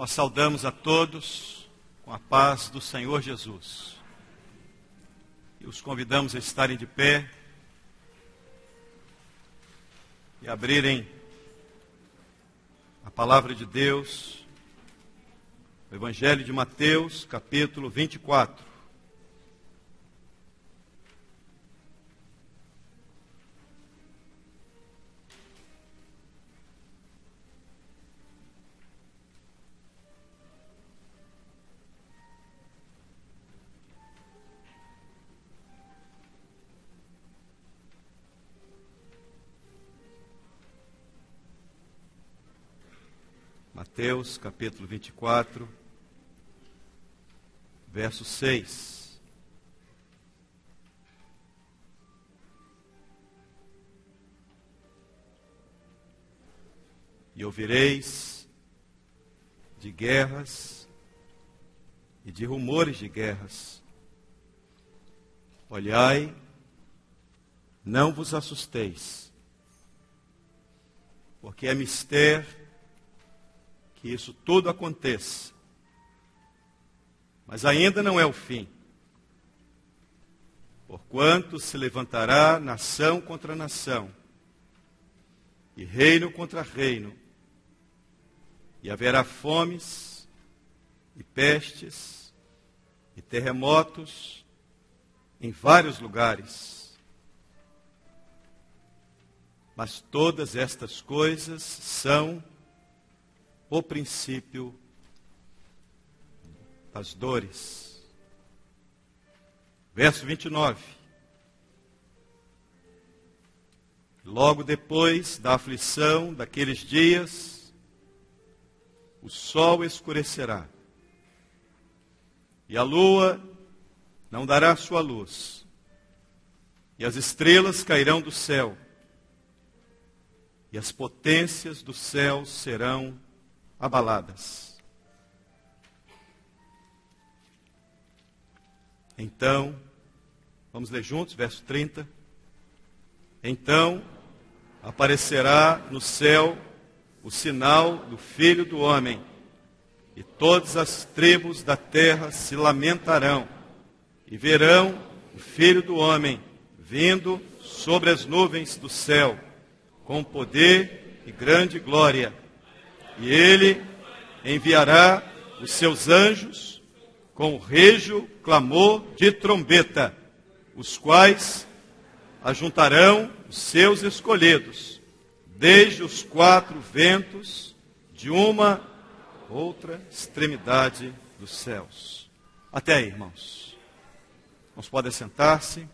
Nós saudamos a todos com a paz do Senhor Jesus. E os convidamos a estarem de pé e abrirem a palavra de Deus, o Evangelho de Mateus, capítulo 24. Mateus, capítulo 24, verso 6. E ouvireis de guerras e de rumores de guerras. Olhai, não vos assusteis, porque é mister que isso tudo aconteça. Mas ainda não é o fim. Porquanto se levantará nação contra nação, e reino contra reino, e haverá fomes, e pestes, e terremotos em vários lugares. Mas todas estas coisas são o princípio das dores. Verso 29. Logo depois da aflição daqueles dias, o sol escurecerá, e a lua não dará sua luz, e as estrelas cairão do céu, e as potências do céu serão abaladas. Então, vamos ler juntos, verso 30. Então aparecerá no céu o sinal do Filho do Homem, e todas as tribos da terra se lamentarão, e verão o Filho do Homem vindo sobre as nuvens do céu, com poder e grande glória. E ele enviará os seus anjos com rejo clamor de trombeta, os quais ajuntarão os seus escolhidos, desde os quatro ventos, de uma outra extremidade dos céus. Até aí, irmãos. Irmãos, podem sentar-se.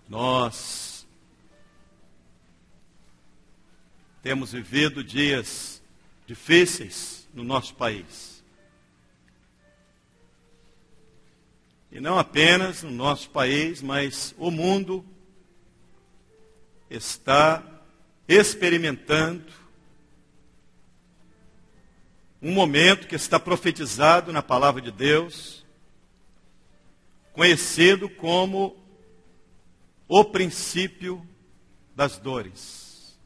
Nós temos vivido dias difíceis no nosso país. E não apenas no nosso país, mas o mundo está experimentando um momento que está profetizado na palavra de Deus, conhecido como o princípio das dores.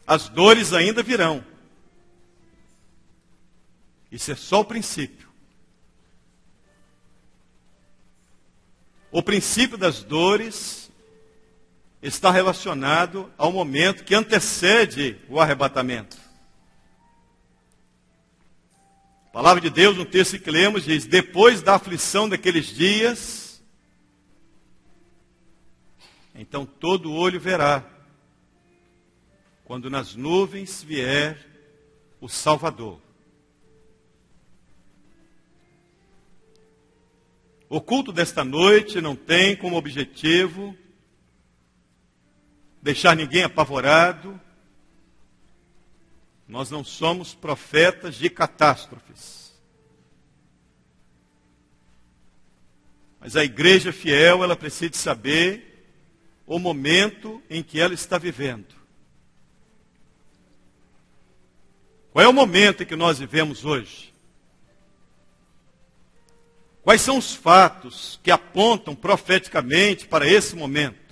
As dores ainda virão. Isso é só o princípio. O princípio das dores está relacionado ao momento que antecede o arrebatamento. A palavra de Deus, no texto que lemos, diz: depois da aflição daqueles dias, então todo olho verá, quando nas nuvens vier o Salvador. O culto desta noite não tem como objetivo deixar ninguém apavorado. Nós não somos profetas de catástrofes. Mas a igreja fiel, ela precisa saber o momento em que ela está vivendo. Qual é o momento em que nós vivemos hoje? Quais são os fatos que apontam profeticamente para esse momento?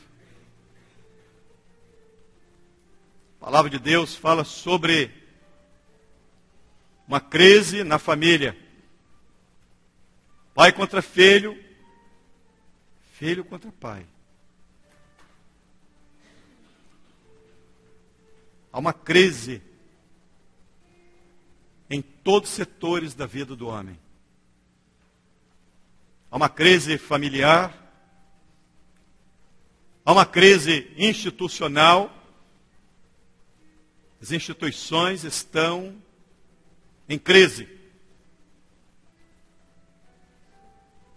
A palavra de Deus fala sobre uma crise na família. Pai contra filho, filho contra pai. Há uma crise em todos os setores da vida do homem. Há uma crise familiar, há uma crise institucional. As instituições estão em crise.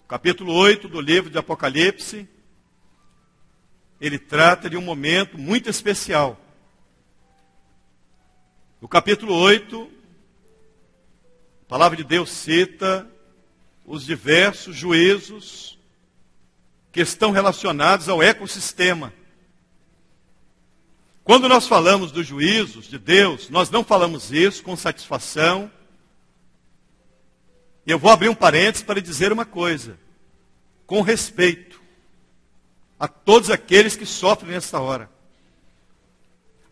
Capítulo 8 do livro de Apocalipse, ele trata de um momento muito especial. No capítulo 8, a palavra de Deus cita os diversos juízos que estão relacionados ao ecossistema. Quando nós falamos dos juízos de Deus, nós não falamos isso com satisfação. Eu vou abrir um parênteses para dizer uma coisa, com respeito a todos aqueles que sofrem nessa hora.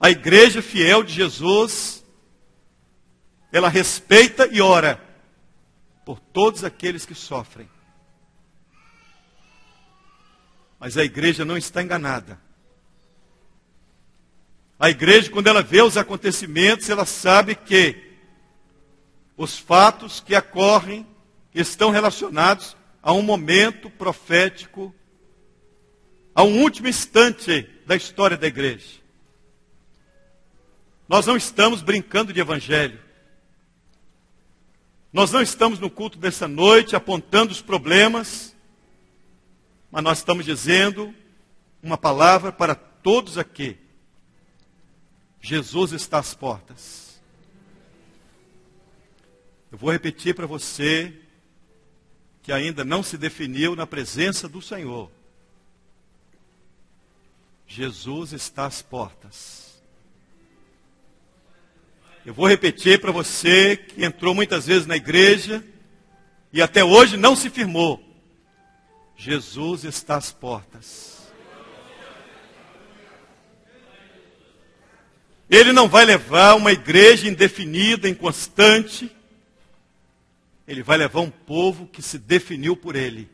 A igreja fiel de Jesus, ela respeita e ora por todos aqueles que sofrem. Mas a igreja não está enganada. A igreja, quando ela vê os acontecimentos, ela sabe que os fatos que ocorrem estão relacionados a um momento profético, a um último instante da história da igreja. Nós não estamos brincando de evangelho. Nós não estamos no culto dessa noite apontando os problemas, mas nós estamos dizendo uma palavra para todos aqui. Jesus está às portas. Eu vou repetir para você que ainda não se definiu na presença do Senhor. Jesus está às portas. Eu vou repetir para você que entrou muitas vezes na igreja e até hoje não se firmou. Jesus está às portas. Ele não vai levar uma igreja indefinida, inconstante. Ele vai levar um povo que se definiu por Ele.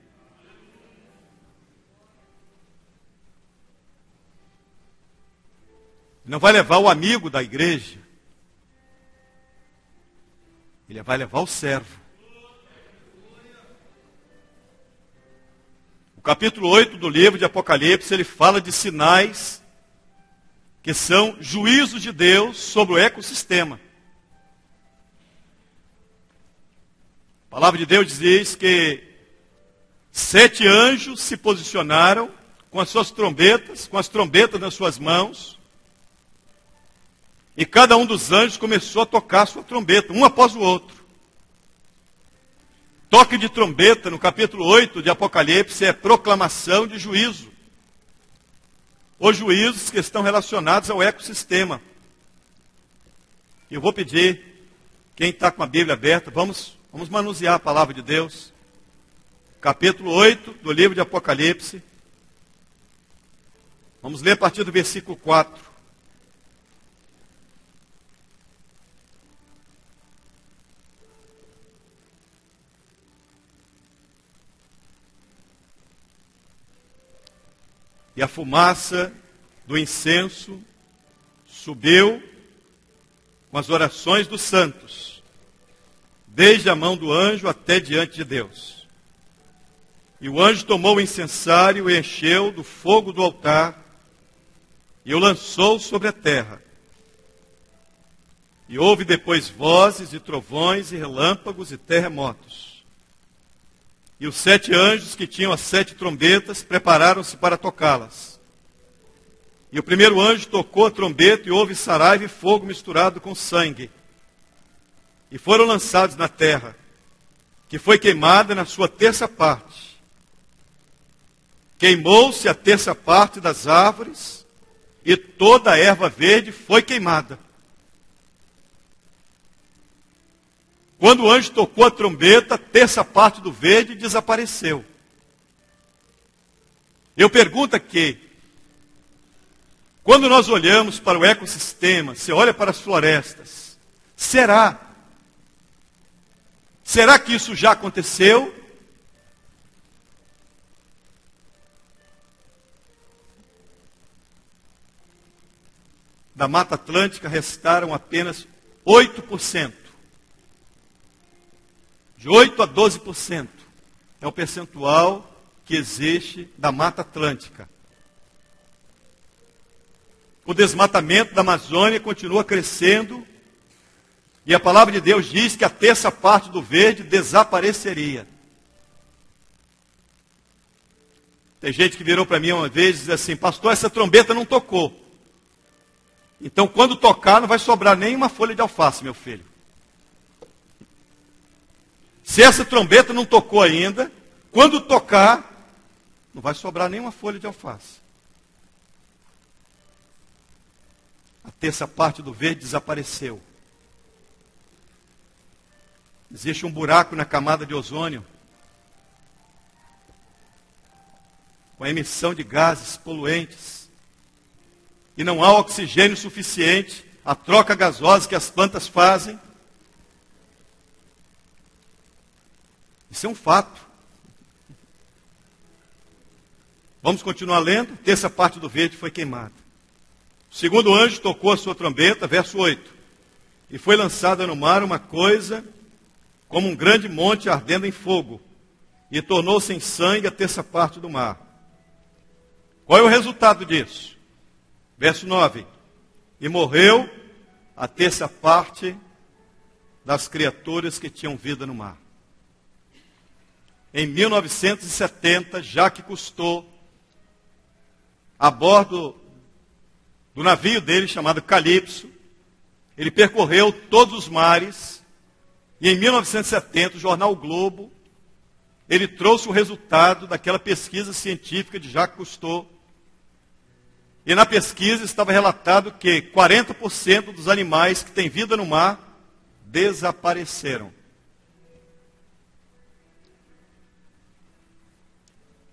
Não vai levar o amigo da igreja. Ele vai levar o servo. O capítulo 8 do livro de Apocalipse, ele fala de sinais que são juízos de Deus sobre o ecossistema. A palavra de Deus diz que 7 anjos se posicionaram com as suas trombetas, com as trombetas nas suas mãos, e cada um dos anjos começou a tocar a sua trombeta, um após o outro. Toque de trombeta, no capítulo 8 de Apocalipse, é proclamação de juízo. Os juízos que estão relacionados ao ecossistema. Eu vou pedir, quem está com a Bíblia aberta, vamos manusear a palavra de Deus. Capítulo 8 do livro de Apocalipse. Vamos ler a partir do versículo 4. E a fumaça do incenso subiu com as orações dos santos, desde a mão do anjo até diante de Deus. E o anjo tomou o incensário e encheu do fogo do altar, e o lançou sobre a terra. E houve depois vozes e trovões e relâmpagos e terremotos. E os 7 anjos que tinham as 7 trombetas prepararam-se para tocá-las. E o primeiro anjo tocou a trombeta e houve saraiva e fogo misturado com sangue. E foram lançados na terra, que foi queimada na sua terça parte. Queimou-se a terça parte das árvores e toda a erva verde foi queimada. Quando o anjo tocou a trombeta, a terça parte do verde desapareceu. Eu pergunto aqui, quando nós olhamos para o ecossistema, você olha para as florestas, será que isso já aconteceu? Da Mata Atlântica restaram apenas 8%. De 8% a 12% é o percentual que existe da Mata Atlântica. O desmatamento da Amazônia continua crescendo e a palavra de Deus diz que a terça parte do verde desapareceria. Tem gente que virou para mim uma vez e diz assim: pastor, essa trombeta não tocou. Então, quando tocar, não vai sobrar nem uma folha de alface, meu filho. Se essa trombeta não tocou ainda, quando tocar, não vai sobrar nem uma folha de alface. A terça parte do verde desapareceu. Existe um buraco na camada de ozônio, com a emissão de gases poluentes. E não há oxigênio suficiente, a troca gasosa que as plantas fazem. Isso é um fato. Vamos continuar lendo. Terça parte do verde foi queimada. O segundo anjo tocou a sua trombeta, verso 8. E foi lançada no mar uma coisa como um grande monte ardendo em fogo, e tornou-se em sangue a terça parte do mar. Qual é o resultado disso? Verso 9. E morreu a terça parte das criaturas que tinham vida no mar. Em 1970, Jacques Cousteau, a bordo do navio dele chamado Calypso, ele percorreu todos os mares. E em 1970, o jornal o Globo, ele trouxe o resultado daquela pesquisa científica de Jacques Cousteau. E na pesquisa estava relatado que 40% dos animais que têm vida no mar desapareceram.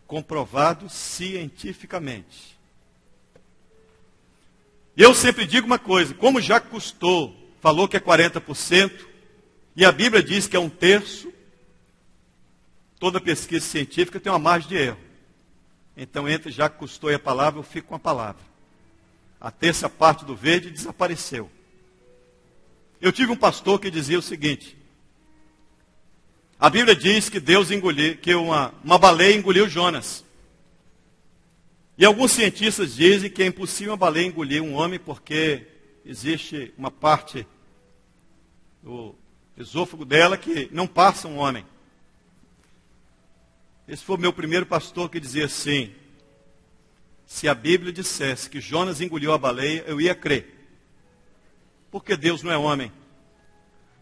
Comprovado cientificamente. E eu sempre digo uma coisa, como Jacques Cousteau falou que é 40%, e a Bíblia diz que é 1/3, toda pesquisa científica tem uma margem de erro. Então, entre Jacques Cousteau e a palavra, eu fico com a palavra. A terça parte do verde desapareceu. Eu tive um pastor que dizia o seguinte: a Bíblia diz que Deus engoliu, que uma baleia engoliu Jonas. E alguns cientistas dizem que é impossível uma baleia engolir um homem porque existe uma parte do esôfago dela que não passa um homem. Esse foi o meu primeiro pastor que dizia assim: se a Bíblia dissesse que Jonas engoliu a baleia, eu ia crer. Porque Deus não é homem.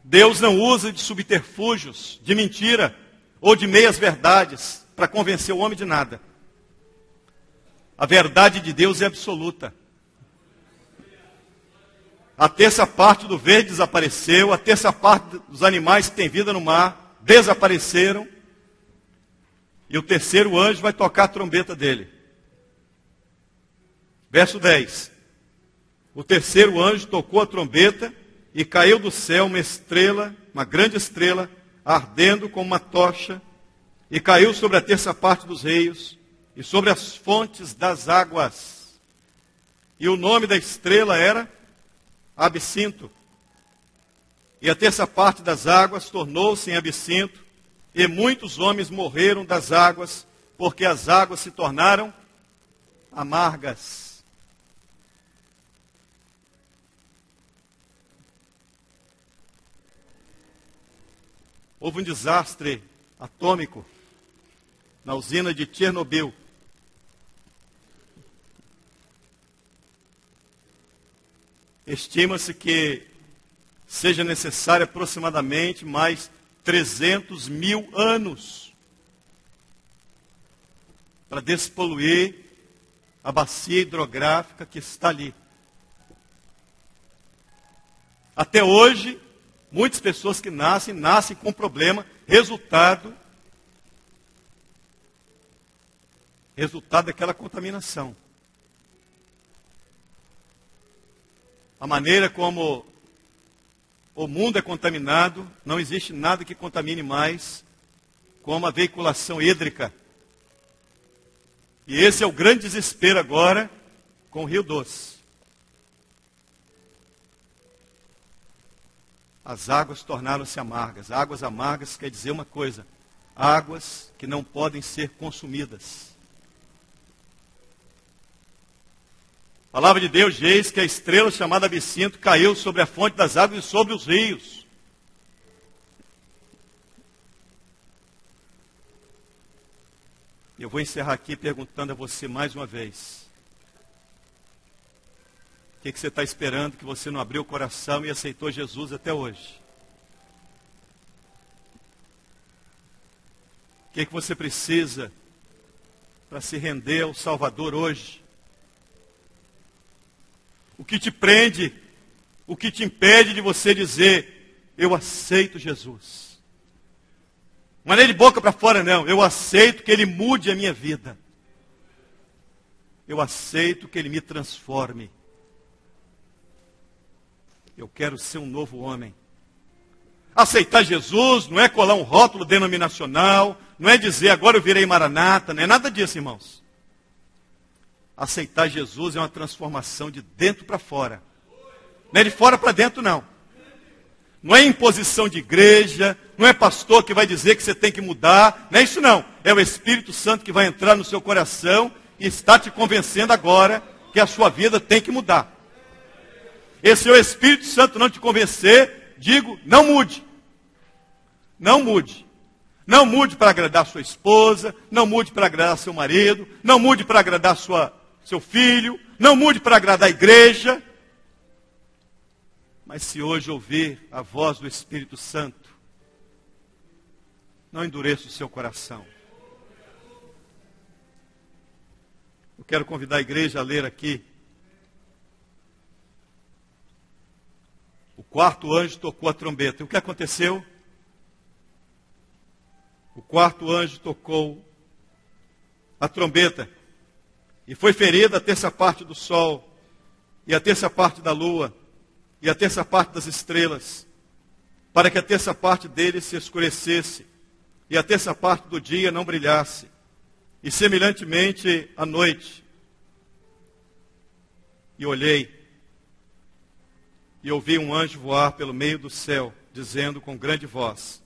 Deus não usa de subterfúgios, de mentira ou de meias verdades para convencer o homem de nada. A verdade de Deus é absoluta. A terça parte do verde desapareceu, a terça parte dos animais que têm vida no mar desapareceram. E o terceiro anjo vai tocar a trombeta dele. Verso 10. O terceiro anjo tocou a trombeta e caiu do céu uma estrela, uma grande estrela, ardendo como uma tocha, e caiu sobre a terça parte dos rios e sobre as fontes das águas. E o nome da estrela era Absinto. E a terça parte das águas tornou-se em absinto, e muitos homens morreram das águas, porque as águas se tornaram amargas. Houve um desastre atômico na usina de Chernobyl. Estima-se que seja necessário aproximadamente mais 300 mil anos para despoluir a bacia hidrográfica que está ali. Até hoje, Muitas pessoas que nascem com problema, resultado daquela contaminação. A maneira como o mundo é contaminado, não existe nada que contamine mais como a veiculação hídrica. E esse é o grande desespero agora com o Rio Doce. As águas tornaram-se amargas. Águas amargas quer dizer uma coisa: águas que não podem ser consumidas. A palavra de Deus diz que a estrela chamada Absinto caiu sobre a fonte das águas e sobre os rios. Eu vou encerrar aqui perguntando a você mais uma vez: o que você está esperando que você não abriu o coração e aceitou Jesus até hoje? O que você precisa para se render ao Salvador hoje? O que te prende, o que te impede de você dizer: eu aceito Jesus? Não é de boca para fora, não. Eu aceito que Ele mude a minha vida. Eu aceito que Ele me transforme. Eu quero ser um novo homem. Aceitar Jesus não é colar um rótulo denominacional, não é dizer agora eu virei maranata, não é nada disso, irmãos. Aceitar Jesus é uma transformação de dentro para fora. Não é de fora para dentro, não. Não é imposição de igreja, não é pastor que vai dizer que você tem que mudar, não é isso não. É o Espírito Santo que vai entrar no seu coração e está te convencendo agora que a sua vida tem que mudar. E se o Espírito Santo não te convencer, digo, não mude. Não mude. Não mude para agradar sua esposa, não mude para agradar seu marido, não mude para agradar seu filho, não mude para agradar a igreja. Mas se hoje ouvir a voz do Espírito Santo, não endureça o seu coração. Eu quero convidar a igreja a ler aqui. O quarto anjo tocou a trombeta. E o que aconteceu? O quarto anjo tocou a trombeta. E foi ferida a terça parte do sol, e a terça parte da lua, e a terça parte das estrelas, para que a terça parte deles se escurecesse, e a terça parte do dia não brilhasse, e semelhantemente à noite. E olhei, e ouvi um anjo voar pelo meio do céu, dizendo com grande voz: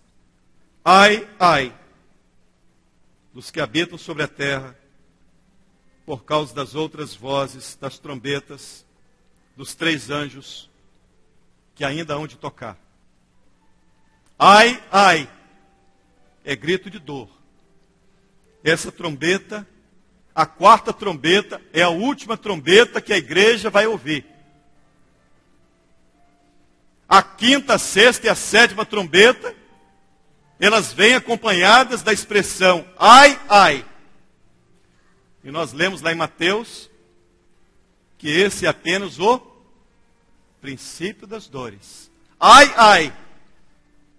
ai, ai, dos que habitam sobre a terra, por causa das outras vozes, das trombetas, dos 3 anjos, que ainda hão de tocar. Ai, ai, é grito de dor. Essa trombeta, a quarta trombeta, é a última trombeta que a igreja vai ouvir. A quinta, a sexta e a sétima trombeta, elas vêm acompanhadas da expressão ai, ai. E nós lemos lá em Mateus que esse é apenas o princípio das dores. Ai, ai,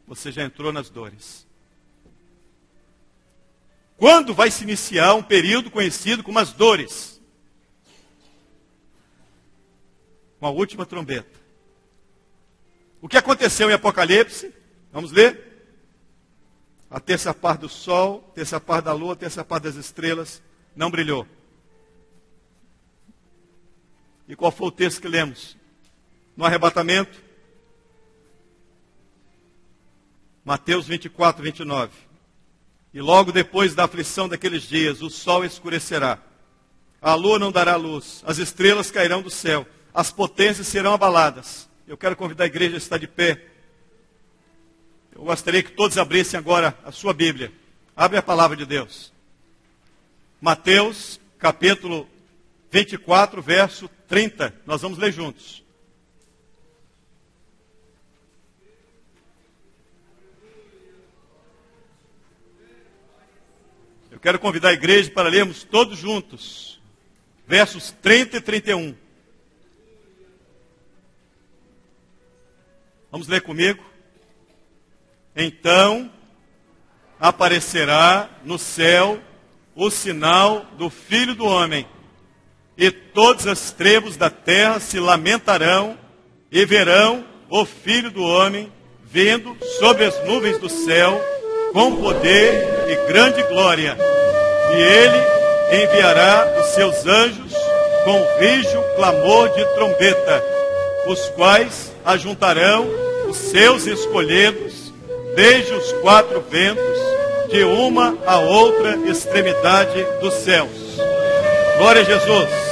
você já entrou nas dores. Quando vai se iniciar um período conhecido como as dores? Com a última trombeta. O que aconteceu em Apocalipse? Vamos ler? A terça parte do sol, terça parte da lua, terça parte das estrelas não brilhou. E qual foi o texto que lemos? No arrebatamento? Mateus 24, 29. E logo depois da aflição daqueles dias, o sol escurecerá, a lua não dará luz, as estrelas cairão do céu, as potências serão abaladas. Eu quero convidar a igreja a estar de pé. Eu gostaria que todos abrissem agora a sua Bíblia. Abre a palavra de Deus. Mateus, capítulo 24, verso 30. Nós vamos ler juntos. Eu quero convidar a igreja para lermos todos juntos. Versos 30 e 31. Vamos ler comigo. Então aparecerá no céu o sinal do Filho do Homem, e todas as tribos da terra se lamentarão e verão o Filho do Homem vindo sobre as nuvens do céu com poder e grande glória. E ele enviará os seus anjos com rijo clamor de trombeta, os quais ajuntarão os seus escolhidos desde os quatro ventos, de uma a outra extremidade dos céus. Glória a Jesus.